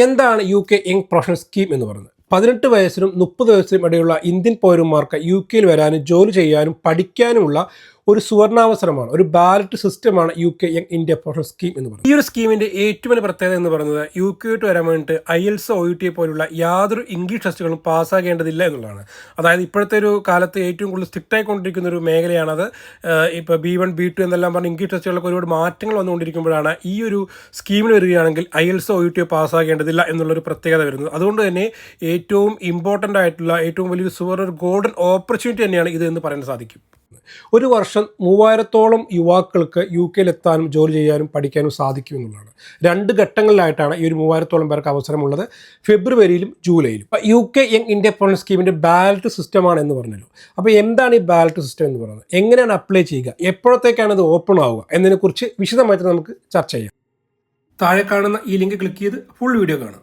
എന്താണ് UK young professional scheme എന്ന് പറയുന്നത്? 18 വയസ്സിനും 30 വയസ്സിനും ഇടയുള്ള ഇന്ത്യൻ പൗരന്മാർക്ക് UK വരാനും ജോലി ചെയ്യാനും പഠിക്കാനുമുള്ള ഒരു സുവർണാവസരമാണ്, ഒരു ബാലറ്റ് സിസ്റ്റമാണ് UK young India professional scheme എന്ന് പറയുന്നത്. ഈ ഒരു സ്കീമിൻ്റെ ഏറ്റവും വലിയ പ്രത്യേകത എന്ന് പറയുന്നത് UK വരാൻ വേണ്ടിയിട്ട് IELTS OET പോലുള്ള യാതൊരു ഇംഗ്ലീഷ് ടെസ്റ്റുകളും പാസ്സാകേണ്ടതില്ല എന്നുള്ളതാണ്. അതായത് ഇപ്പോഴത്തെ ഒരു കാലത്ത് ഏറ്റവും കൂടുതൽ സ്ട്രിക്റ്റ് ആയിക്കൊണ്ടിരിക്കുന്ന ഒരു മേഖലയാണത്. ഇപ്പോൾ B1 B2 എന്നെല്ലാം പറഞ്ഞ് ഇംഗ്ലീഷ് ടെസ്റ്റുകളൊക്കെ ഒരുപാട് മാറ്റങ്ങൾ വന്നുകൊണ്ടിരിക്കുമ്പോഴാണ് ഈ ഒരു സ്കീമിൽ വരികയാണെങ്കിൽ IELTS OET പാസ്സാകേണ്ടതില്ല എന്നുള്ളൊരു പ്രത്യേകത വരുന്നത്. അതുകൊണ്ട് തന്നെ ഏറ്റവും ഇമ്പോർട്ടൻ്റ് ആയിട്ടുള്ള ഏറ്റവും വലിയൊരു സുവർണ്ണ ഗോൾഡൻ ഓപ്പർച്യൂണിറ്റി തന്നെയാണ് ഇത് എന്ന് പറയാൻ സാധിക്കും. ഒരു വർഷം 3000-ഓളം യുവാക്കൾക്ക് UK എത്താനും ജോലി ചെയ്യാനും പഠിക്കാനും സാധിക്കും എന്നുള്ളതാണ്. 2 ഘട്ടങ്ങളിലായിട്ടാണ് ഈ ഒരു 3000-ഓളം പേർക്ക് അവസരമുള്ളത്, ഫെബ്രുവരിയിലും ജൂലൈയിലും. UK യങ് ഇന്ത്യ പ്രൊഫഷണൽ സ്കീമിൻ്റെ ബാലറ്റ് സിസ്റ്റമാണ് എന്ന് പറഞ്ഞല്ലോ. അപ്പോൾ എന്താണ് ഈ ബാലറ്റ് സിസ്റ്റം എന്ന് പറയുന്നത്, എങ്ങനെയാണ് അപ്ലൈ ചെയ്യുക, എപ്പോഴത്തേക്കാണ് ഇത് ഓപ്പൺ ആവുക എന്നതിനെക്കുറിച്ച് വിശദമായിട്ട് നമുക്ക് ചർച്ച ചെയ്യാം. താഴെ കാണുന്ന ഈ ലിങ്ക് ക്ലിക്ക് ചെയ്ത് ഫുൾ വീഡിയോ കാണാം.